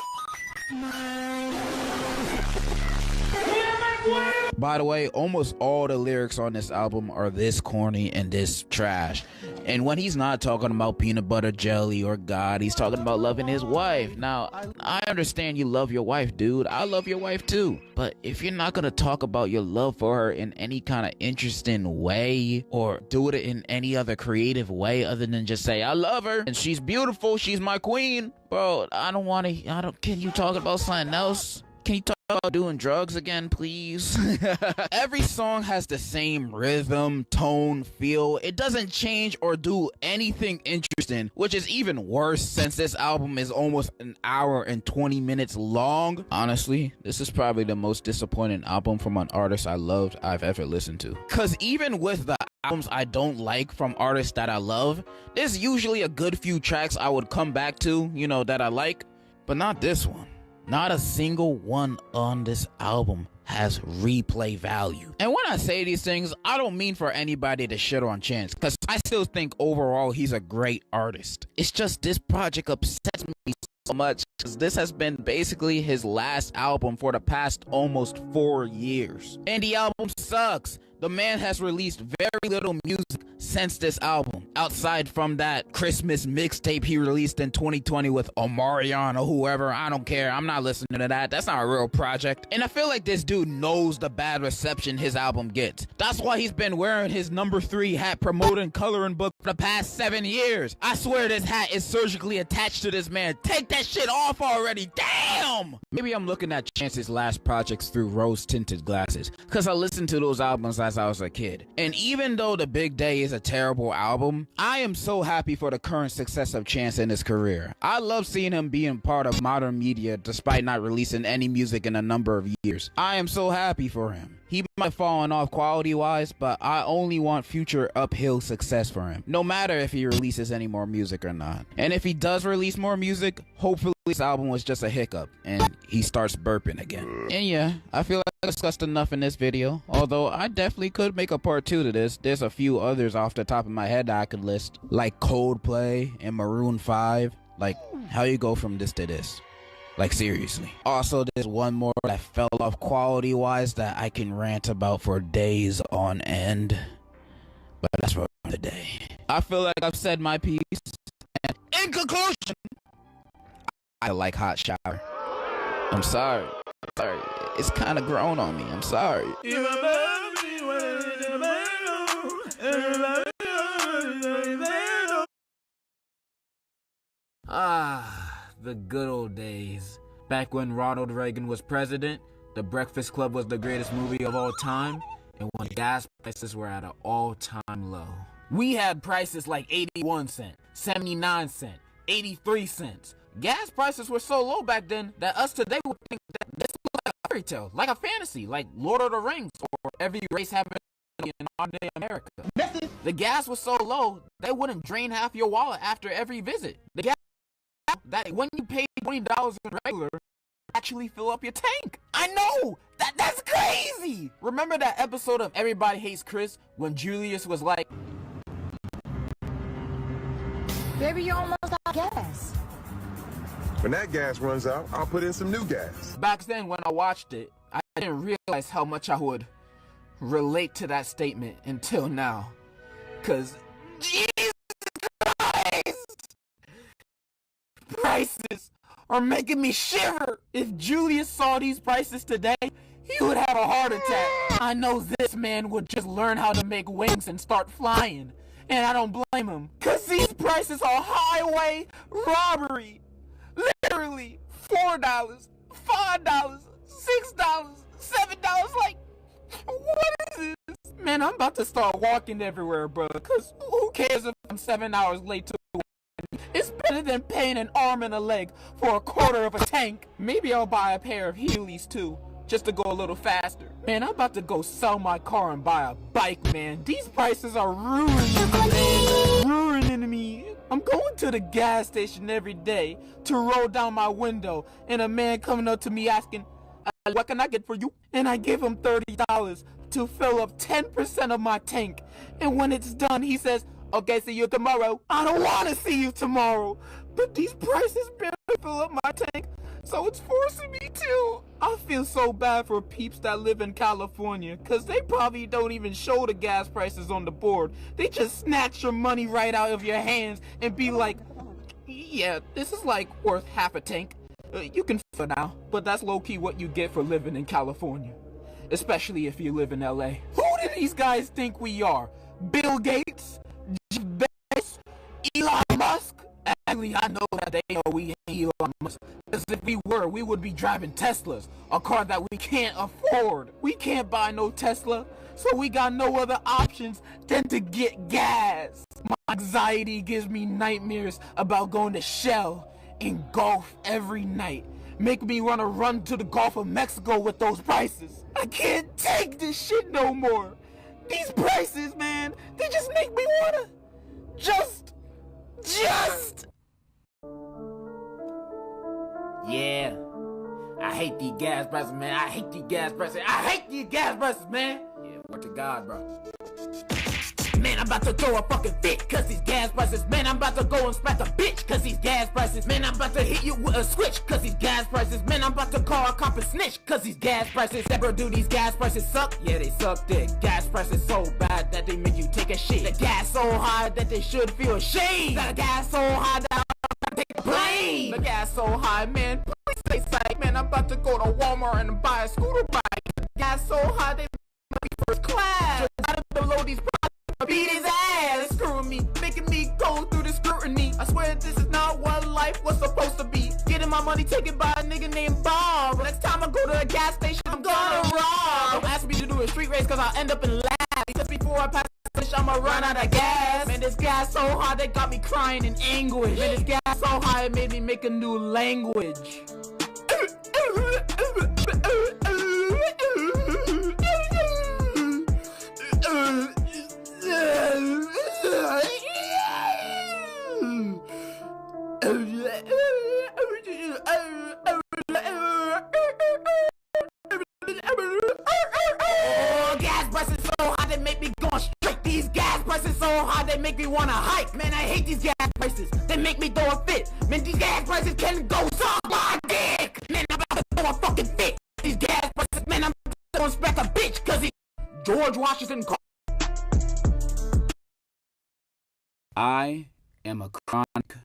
By the way, almost all the lyrics on this album are this corny and this trash. And when he's not talking about peanut butter jelly or God, he's talking about loving his wife. Now, I understand you love your wife, dude. I love your wife too. But if you're not gonna talk about your love for her in any kind of interesting way, or do it in any other creative way other than just say, I love her and she's beautiful, she's my queen. Bro, can you talk about something else? Can you talk about doing drugs again, please? Every song has the same rhythm, tone, feel. It doesn't change or do anything interesting, which is even worse since this album is almost an hour and 20 minutes long. Honestly, this is probably the most disappointing album from an artist I loved I've ever listened to. Cause even with the albums I don't like from artists that I love, there's usually a good few tracks I would come back to, you know, that I like, but not this one. Not a single one on this album has replay value. And when I say these things, I don't mean for anybody to shit on Chance, because I still think overall he's a great artist. It's just this project upsets me so much because this has been basically his last album for the past almost 4 years. And the album sucks. The man has released very little music since this album, outside from that Christmas mixtape he released in 2020 with Omarion or whoever. I don't care. I'm not listening to that. That's not a real project. And I feel like this dude knows the bad reception his album gets. That's why he's been wearing his number 3 hat promoting Coloring Book for the past 7 years. I swear this hat is surgically attached to this man. Take that shit off already. Damn! Maybe I'm looking at Chance's last projects through rose-tinted glasses, because I listened to those albums as I was a kid. And even though The Big Day is a terrible album, I am so happy for the current success of Chance in his career. I love seeing him being part of modern media despite not releasing any music in a number of years. I am so happy for him. He might have fallen off quality-wise, but I only want future uphill success for him, no matter if he releases any more music or not. And if he does release more music, hopefully this album was just a hiccup, and he starts burping again. And yeah, I feel like I discussed enough in this video, although I definitely could make a part 2 to this. There's a few others off the top of my head that I could list, like Coldplay and Maroon 5. Like, how you go from this to this? Like, seriously. Also, there's one more that fell off quality-wise that I can rant about for days on end. But that's for the day. I feel like I've said my piece. And in conclusion, I like Hot Shower. I'm sorry. It's kind of grown on me. I'm sorry. The good old days. Back when Ronald Reagan was president, The Breakfast Club was the greatest movie of all time, and when gas prices were at an all-time low. We had prices like 81 cents, 79 cents, 83 cents. Gas prices were so low back then that us today would think that this was like a fairy tale, like a fantasy, like Lord of the Rings, or every race having in modern day America. The gas was so low, they wouldn't drain half your wallet after every visit. The gas that when you pay $20 in regular, actually fill up your tank. I know! That's crazy! Remember that episode of Everybody Hates Chris when Julius was like, Baby, you're almost out of gas. When that gas runs out, I'll put in some new gas. Back then when I watched it, I didn't realize how much I would relate to that statement until now. Cause Jesus Christ! Prices are making me shiver. If Julius saw these prices today, he would have a heart attack. I know this man would just learn how to make wings and start flying. And I don't blame him. Cause these prices are highway robbery. Literally $4, $5, $6, $7. Like, what is this? Man, I'm about to start walking everywhere, bro. Cause who cares if I'm 7 hours late to work? It's better than paying an arm and a leg for a quarter of a tank. Maybe I'll buy a pair of Heelys too, just to go a little faster. Man, I'm about to go sell my car and buy a bike, man. These prices are ruining me, man. Ruining me. I'm going to the gas station every day to roll down my window, and a man coming up to me asking, what can I get for you? And I give him $30 to fill up 10% of my tank. And when it's done, he says, okay, see you tomorrow. I don't want to see you tomorrow. But these prices barely fill up my tank, so it's forcing me to. I feel so bad for peeps that live in California, because they probably don't even show the gas prices on the board. They just snatch your money right out of your hands and be like, yeah, this is like worth half a tank. You can for now, but that's low-key what you get for living in California. Especially if you live in LA. Who do these guys think we are? Bill Gates? Jeff Bezos? Elon Musk? Actually, I know that they know we ain't Elon Musk. Because if we were, we would be driving Teslas, a car that we can't afford. We can't buy no Tesla, so we got no other options than to get gas. My anxiety gives me nightmares about going to Shell and golf every night. Make me wanna run to the Gulf of Mexico with those prices. I can't take this shit no more. These prices, man, they just make me wanna just. Yeah. I hate these gas prices, man. I hate these gas prices. I hate these gas prices, man. Yeah, what to God, bro. Man, I'm about to throw a fucking fit, cause these gas prices. Man, I'm about to go and smack a bitch, cause these gas prices. Man, I'm about to hit you with a switch, cause these gas prices. Man, I'm about to call a cop and snitch, cause these gas prices. Ever do these gas prices suck? Yeah, they suck dick. Gas prices so bad that they make you take a shit. The gas so high that they should feel ashamed. The gas so high that I take the blame. The gas so high, man, please stay sight. Man, I'm about to go to Walmart and buy a scooter bike. The gas so high they make me first class. Just gotta below these beat his ass, screwing me, making me go through the scrutiny. I swear this is not what life was supposed to be. Getting my money taken by a nigga named Bob. Next time I go to a gas station, I'm gonna rob. Don't ask me to do a street race, cause I'll end up in lab. Just before I pass the finish, I'ma run out of gas. Man, this gas so high, they got me crying in anguish. Man, this gas so high, it made me make a new language. Gas prices so high they make me go straight. These gas prices so high they make me wanna hike. Man, I hate these gas prices. They make me throw a fit. Man, these gas prices can go suck my dick. Man, I'm about to throw a fucking fit. These gas prices, man, I'm about to respect a bitch, cause he George Washington. I am a chronic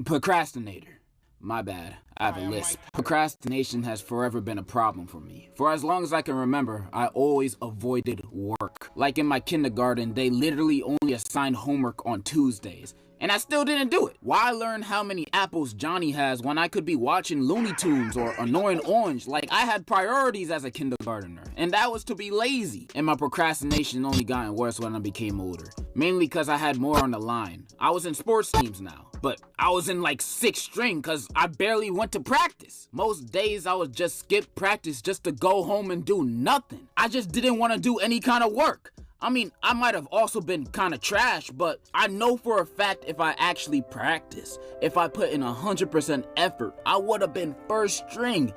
procrastinator. My bad, I have a lisp. Procrastination has forever been a problem for me. For as long as I can remember, I always avoided work. Like in my kindergarten, they literally only assigned homework on Tuesdays. And I still didn't do it. Why learn how many apples Johnny has when I could be watching Looney Tunes or Annoying Orange? Like, I had priorities as a kindergartner, and that was to be lazy. And my procrastination only gotten worse when I became older. Mainly because I had more on the line. I was in sports teams now, but I was in like 6th string because I barely went to practice. Most days I would just skip practice just to go home and do nothing. I just didn't want to do any kind of work. I mean, I might have also been kind of trash, but I know for a fact if I actually practice, if I put in 100% effort, I would have been 1st string.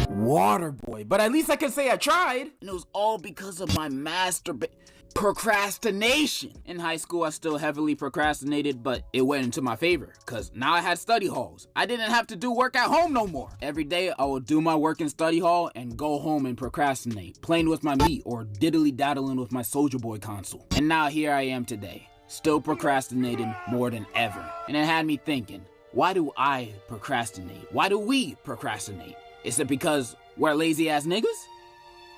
Water boy, but at least I can say I tried. And it was all because of my procrastination. In high school, I still heavily procrastinated, but it went into my favor, because now I had study halls. I didn't have to do work at home no more. Every day, I would do my work in study hall and go home and procrastinate, playing with my meat or diddly-daddling with my Soulja Boy console. And now here I am today, still procrastinating more than ever. And it had me thinking, why do I procrastinate? Why do we procrastinate? Is it because we're lazy-ass niggas?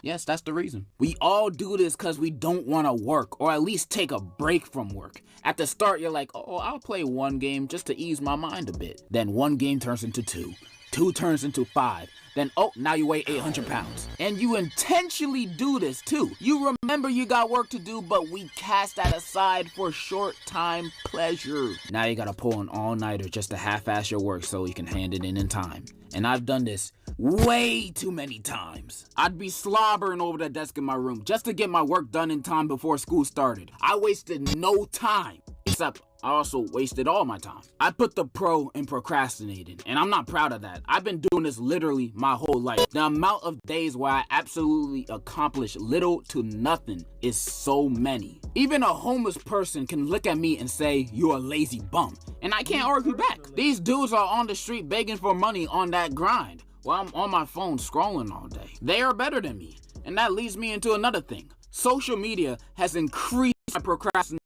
Yes, that's the reason. We all do this because we don't want to work, or at least take a break from work. At the start, you're like, oh, I'll play one game just to ease my mind a bit. Then one game turns into two. Two turns into 5. Then, oh, now you weigh 800 pounds. And you intentionally do this too. You remember you got work to do, but we cast that aside for short-time pleasure. Now you gotta pull an all-nighter just to half-ass your work so you can hand it in time. And I've done this way too many times. I'd be slobbering over the desk in my room just to get my work done in time before school started. I wasted no time, except I also wasted all my time. I put the pro in procrastinating, and I'm not proud of that. I've been doing this literally my whole life. The amount of days where I absolutely accomplish little to nothing is so many. Even a homeless person can look at me and say, you're a lazy bum, and I can't argue back. These dudes are on the street begging for money on that grind, while I'm on my phone scrolling all day. They are better than me, and that leads me into another thing. Social media has increased my procrastination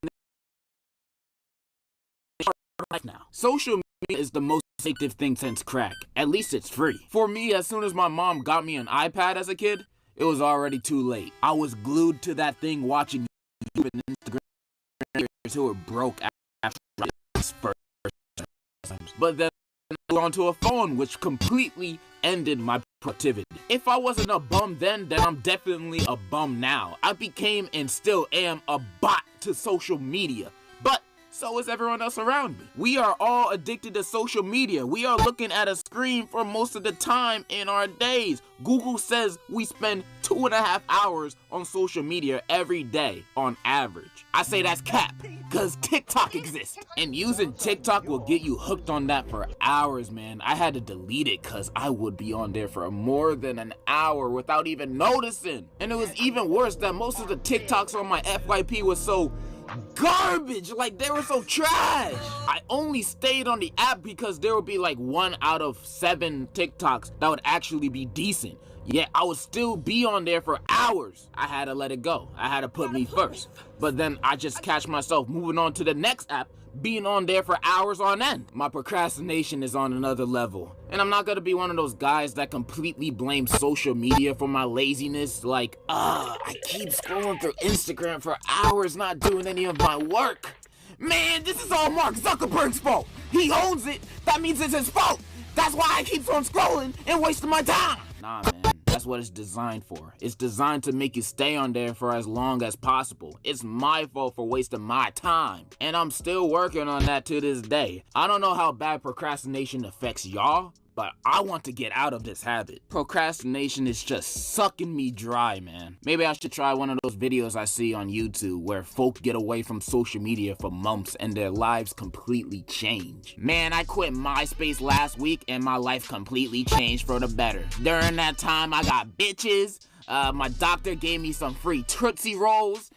life now. Social media is the most addictive thing since crack. At least it's free. For me, as soon as my mom got me an iPad as a kid, it was already too late. I was glued to that thing watching YouTube and Instagram until it broke after its first times. But then I got onto a phone, which completely ended my productivity. If I wasn't a bum then I'm definitely a bum now. I became and still am a bot to social media. But so is everyone else around me. We are all addicted to social media. We are looking at a screen for most of the time in our days. Google says we spend 2.5 hours on social media every day on average. I say that's cap, cause TikTok exists. And using TikTok will get you hooked on that for hours, man. I had to delete it cause I would be on there for more than an hour without even noticing. And it was even worse that most of the TikToks on my FYP was so garbage, like they were so trash. I only stayed on the app because there would be like 1 out of 7 TikToks that would actually be decent. Yet I would still be on there for hours. I had to let it go. I had to put me first. But then I just catch myself moving on to the next app, being on there for hours on end. My procrastination is on another level. And I'm not gonna be one of those guys that completely blame social media for my laziness. Like, I keep scrolling through Instagram for hours not doing any of my work. Man, this is all Mark Zuckerberg's fault. He owns it. That means it's his fault. That's why I keep on scrolling and wasting my time. Nah, man. That's what it's designed for. It's designed to make you stay on there for as long as possible. It's my fault for wasting my time. And I'm still working on that to this day. I don't know how bad procrastination affects y'all, but I want to get out of this habit. Procrastination is just sucking me dry, man. Maybe I should try one of those videos I see on YouTube where folk get away from social media for months and their lives completely change. Man, I quit MySpace last week and my life completely changed for the better. During that time, I got bitches. My doctor gave me some free Tootsie Rolls.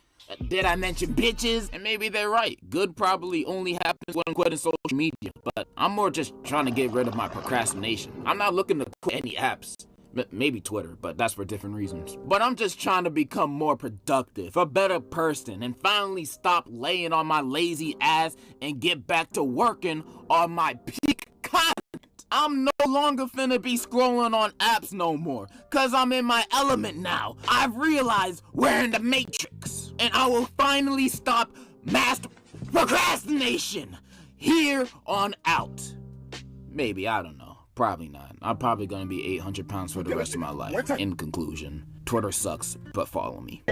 Did I mention bitches? And maybe they're right. Good probably only happens when I'm quitting social media, but I'm more just trying to get rid of my procrastination. I'm not looking to quit any apps. Maybe Twitter, but that's for different reasons. But I'm just trying to become more productive, a better person, and finally stop laying on my lazy ass and get back to working on my peak content. I'm no longer finna be scrolling on apps no more, cause I'm in my element now. I've realized we're in the Matrix, and I will finally stop master procrastination here on out. Maybe, I don't know. Probably not. I'm probably gonna be 800 pounds for the rest of my life. In conclusion, Twitter sucks, but follow me.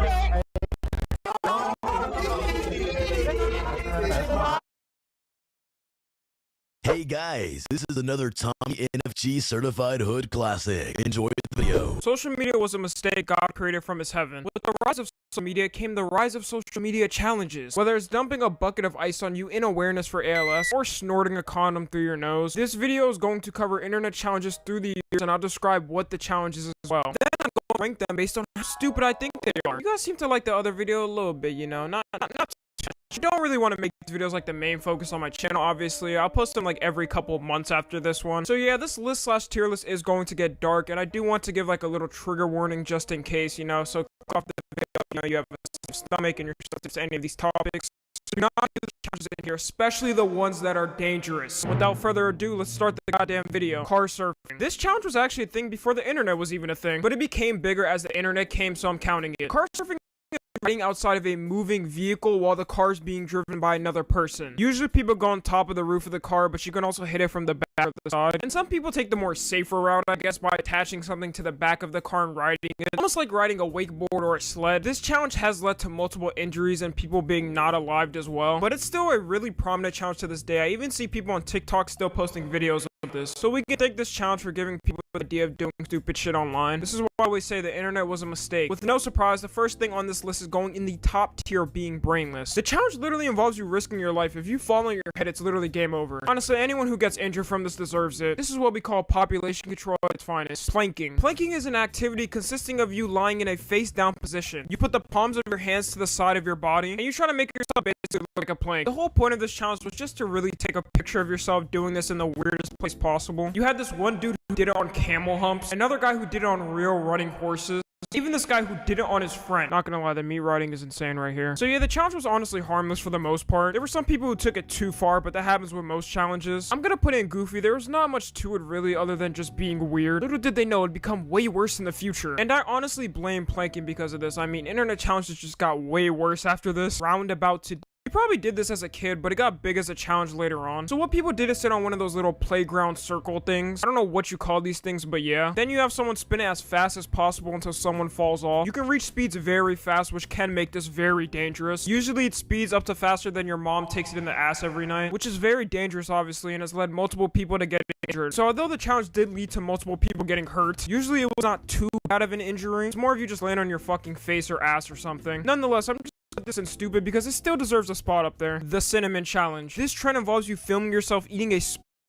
Hey guys, this is another Tommy NFG Certified Hood Classic. Enjoy the video. Social media was a mistake God created from his heaven. With the rise of social media came the rise of social media challenges. Whether it's dumping a bucket of ice on you in awareness for ALS or snorting a condom through your nose, this video is going to cover internet challenges through the years, and I'll describe what the challenges as well. Then I'm going to rank them based on how stupid I think they are. You guys seem to like the other video a little bit, you know, not I don't really want to make these videos like the main focus on my channel, obviously. I'll post them like every couple of months after this one. So yeah, this list / tier list is going to get dark, and I do want to give like a little trigger warning just in case, you know, so click off the video, you know, you have a stomach and you're sensitive to any of these topics. So do not do the challenges in here, especially the ones that are dangerous. Without further ado, let's start the goddamn video. Car surfing. This challenge was actually a thing before the internet was even a thing, but it became bigger as the internet came, so I'm counting it. Car surfing is riding outside of a moving vehicle while the car is being driven by another person. Usually people go on top of the roof of the car, but you can also hit it from the back or the side. And some people take the more safer route, I guess, by attaching something to the back of the car and riding it. Almost like riding a wakeboard or a sled. This challenge has led to multiple injuries and people being not alive as well, but it's still a really prominent challenge to this day. I even see people on TikTok still posting videos of this. So we can thank this challenge for giving people the idea of doing stupid shit online. This is why I always say the internet was a mistake. With no surprise, the first thing on this list is going in the top tier of being brainless. The challenge literally involves you risking your life. If you fall on your head, it's literally game over. Honestly, anyone who gets injured from this deserves it. This is what we call population control at its finest. Planking. Planking is an activity consisting of you lying in a face down position. You put the palms of your hands to the side of your body, and you try to make yourself basically look like a plank. The whole point of this challenge was just to really take a picture of yourself doing this in the weirdest place possible. You had this one dude who did it on camel humps, another guy who did it on real running horses, even this guy who did it on his friend. Not gonna lie, the meat riding is insane right here. So yeah, the challenge was honestly harmless for the most part. There were some people who took it too far, but that happens with most challenges. I'm gonna put in goofy. There was not much to it really other than just being weird. Little did they know it'd become way worse in the future. And I honestly blame planking because of this. I mean, internet challenges just got way worse after this. Roundabout to you probably did this as a kid, but it got big as a challenge later on. So what people did is sit on one of those little playground circle things. I don't know what you call these things, but yeah. Then you have someone spin it as fast as possible until someone falls off. You can reach speeds very fast, which can make this very dangerous. Usually it speeds up to faster than your mom takes it in the ass every night, which is very dangerous obviously, and has led multiple people to get injured. So although the challenge did lead to multiple people getting hurt, usually it was not too bad of an injury. It's more of you just land on your fucking face or ass or something. Nonetheless, I'm just this and stupid because it still deserves a spot up there. The cinnamon challenge. This trend involves you filming yourself eating a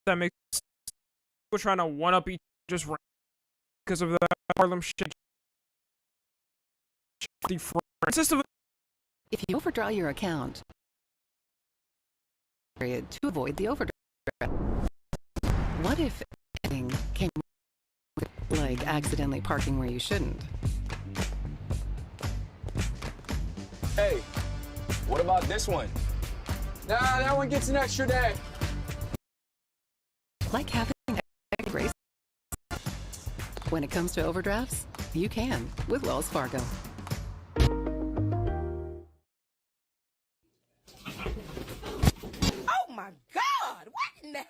that makes people trying to one up each just because of the Harlem shit. If you overdraw your account, period to avoid the overdraft. What if anything came like accidentally parking where you shouldn't? Hey, what about this one? Nah, that one gets an extra day. Like having a grace. When it comes to overdrafts, you can with Wells Fargo. Oh my God! What in the?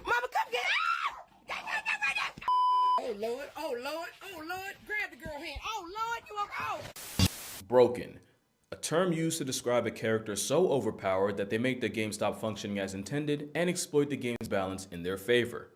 Mama, come get it! Oh Lord! Oh Lord! Oh Lord! Grab the girl hand! Oh Lord! You are out! Broken, a term used to describe a character so overpowered that they make the game stop functioning as intended and exploit the game's balance in their favor.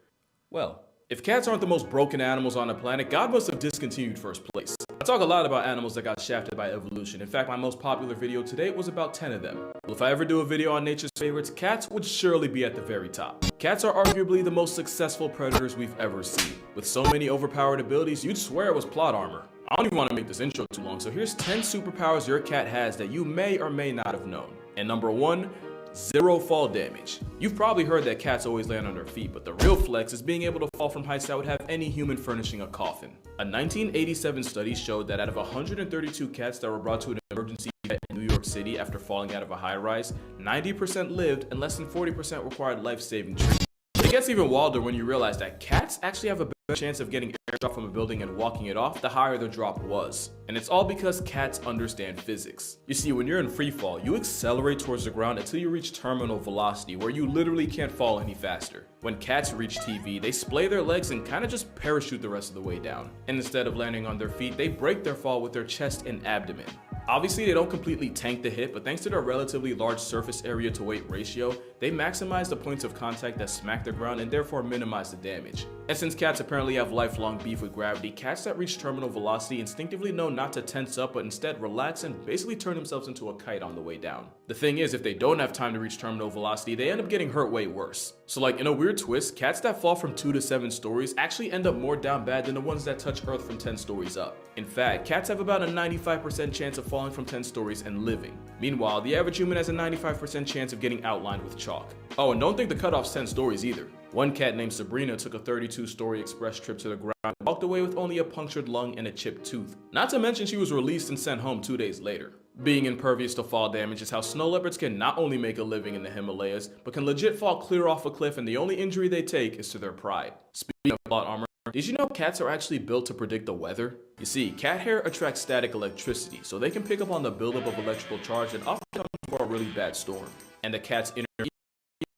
Well, if cats aren't the most broken animals on the planet, God must have discontinued first place. I talk a lot about animals that got shafted by evolution. In fact, my most popular video today was about 10 of them. Well, if I ever do a video on nature's favorites, cats would surely be at the very top. Cats are arguably the most successful predators we've ever seen. With so many overpowered abilities, you'd swear it was plot armor. I don't even want to make this intro too long, so here's 10 superpowers your cat has that you may or may not have known. And number 1, 0 fall damage. You've probably heard that cats always land on their feet, but the real flex is being able to fall from heights that would have any human furnishing a coffin. A 1987 study showed that out of 132 cats that were brought to an emergency vet in New York City after falling out of a high-rise, 90% lived and less than 40% required life-saving treatment. It gets even wilder when you realize that cats actually have a better chance of getting airdropped from a building and walking it off the higher the drop was. And it's all because cats understand physics. You see, when you're in free fall, you accelerate towards the ground until you reach terminal velocity, where you literally can't fall any faster. When cats reach TV, they splay their legs and kind of just parachute the rest of the way down. And instead of landing on their feet, they break their fall with their chest and abdomen. Obviously, they don't completely tank the hit, but thanks to their relatively large surface area to weight ratio, they maximize the points of contact that smack the ground and therefore minimize the damage. And since cats apparently have lifelong beef with gravity, cats that reach terminal velocity instinctively know not to tense up but instead relax and basically turn themselves into a kite on the way down. The thing is, if they don't have time to reach terminal velocity, they end up getting hurt way worse. So like in a weird twist, cats that fall from 2 to 7 stories actually end up more down bad than the ones that touch Earth from 10 stories up. In fact, cats have about a 95% chance of falling from 10 stories and living. Meanwhile, the average human has a 95% chance of getting outlined with chalk. Oh, and don't think the cutoff's 10 stories either. One cat named Sabrina took a 32-story express trip to the ground and walked away with only a punctured lung and a chipped tooth. Not to mention she was released and sent home 2 days later. Being impervious to fall damage is how snow leopards can not only make a living in the Himalayas, but can legit fall clear off a cliff and the only injury they take is to their pride. Speaking of plot armor, did you know cats are actually built to predict the weather? You see, cat hair attracts static electricity, so they can pick up on the buildup of electrical charge and often come for a really bad storm. And the cat's inner ear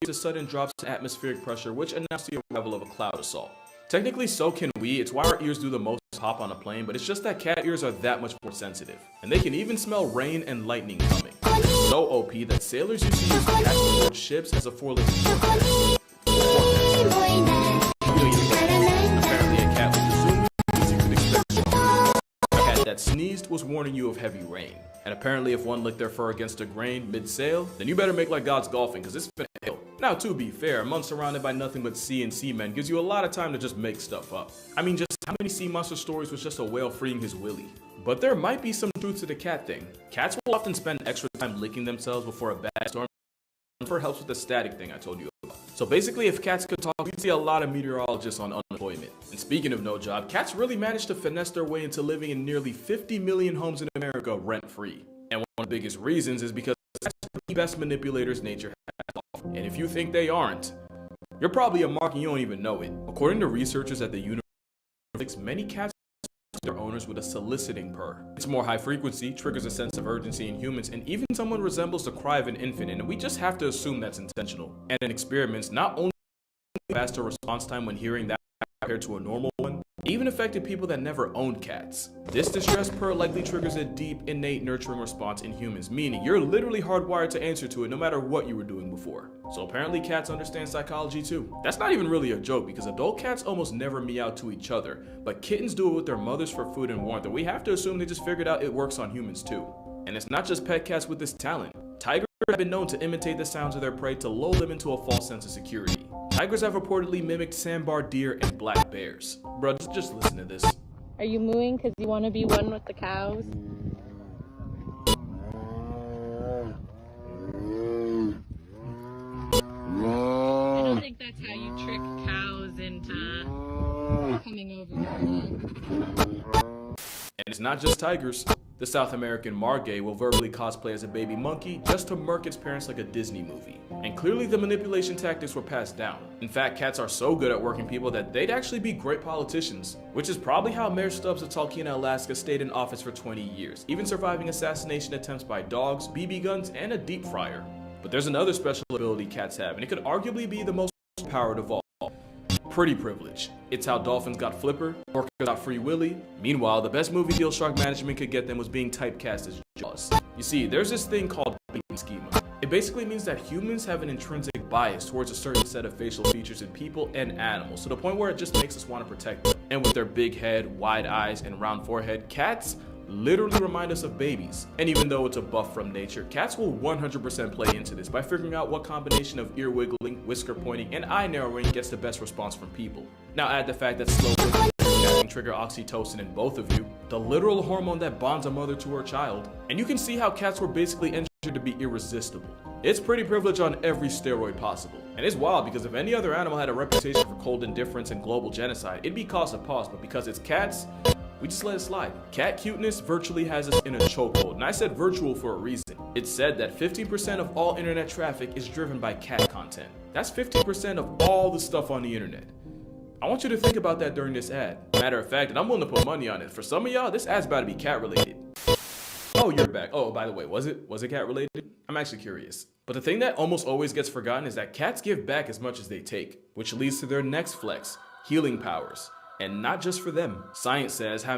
is a sudden drops in atmospheric pressure, which announces the arrival of a cloud assault. Technically, so can we. It's why our ears do the most hop on a plane, but it's just that cat ears are that much more sensitive. And they can even smell rain and lightning coming. So OP that sailors used to use cats to board ships as a four-legged forecast. Apparently, a cat was assuming you could expect storm. A cat that sneezed was warning you of heavy rain. And apparently, if one licked their fur against a grain mid-sail, then you better make like God's golfing, because it's finna hail. Now, to be fair, a month surrounded by nothing but sea and seamen gives you a lot of time to just make stuff up. I mean, just how many sea monster stories was just a whale freeing his willy? But there might be some truth to the cat thing. Cats will often spend extra time licking themselves before a bad storm. Fur helps with the static thing I told you about. So basically, if cats could talk, we'd see a lot of meteorologists on unemployment. And speaking of no job, cats really managed to finesse their way into living in nearly 50 million homes in America rent-free. And one of the biggest reasons is because cats are the best manipulators nature has to offer. And if you think they aren't, you're probably a mark and you don't even know it. According to researchers at the university, many cats their owners with a soliciting purr. It's more high frequency, triggers a sense of urgency in humans, and even someone resembles the cry of an infant, and we just have to assume that's intentional. And in experiments, not only faster response time when hearing that compared to a normal one, it even affected people that never owned cats. This distress purr likely triggers a deep, innate nurturing response in humans, meaning you're literally hardwired to answer to it no matter what you were doing before. So apparently cats understand psychology too. That's not even really a joke because adult cats almost never meow to each other, but kittens do it with their mothers for food and warmth, and we have to assume they just figured out it works on humans too. And it's not just pet cats with this talent. Tigers have been known to imitate the sounds of their prey to lull them into a false sense of security. Tigers have reportedly mimicked sandbar deer and black bears. Bro, just listen to this. Are you mooing because you want to be one with the cows? I don't think that's how you trick cows into coming over. And it's not just tigers. The South American margay will verbally cosplay as a baby monkey just to murk its parents like a Disney movie. And clearly the manipulation tactics were passed down. In fact, cats are so good at working people that they'd actually be great politicians, which is probably how Mayor Stubbs of Talkeetna, Alaska stayed in office for 20 years, even surviving assassination attempts by dogs, BB guns, and a deep fryer. But there's another special ability cats have, and it could arguably be the most powered of all. Pretty privilege. It's how dolphins got Flipper, orcas got Free Willy. Meanwhile, the best movie deal shark management could get them was being typecast as Jaws. You see, there's this thing called schema. It basically means that humans have an intrinsic bias towards a certain set of facial features in people and animals, to the point where it just makes us want to protect them. And with their big head, wide eyes, and round forehead, cats literally remind us of babies. And even though it's a buff from nature, cats will 100% play into this by figuring out what combination of ear wiggling, whisker pointing, and eye narrowing gets the best response from people. Now add the fact that slow can trigger oxytocin in both of you, the literal hormone that bonds a mother to her child, and you can see how cats were basically engineered to be irresistible. It's pretty privilege on every steroid possible. And it's wild because if any other animal had a reputation for cold indifference and global genocide, it'd be cause of pause, but because it's cats, we just let it slide. Cat cuteness virtually has us in a chokehold, and I said virtual for a reason. It's said that 15% of all internet traffic is driven by cat content. That's 15% of all the stuff on the internet. I want you to think about that during this ad. Matter of fact, and I'm willing to put money on it. For some of y'all, this ad's about to be cat related. Oh, you're back. Oh, by the way, was it cat related? I'm actually curious. But the thing that almost always gets forgotten is that cats give back as much as they take, which leads to their next flex, healing powers. And not just for them. Science says having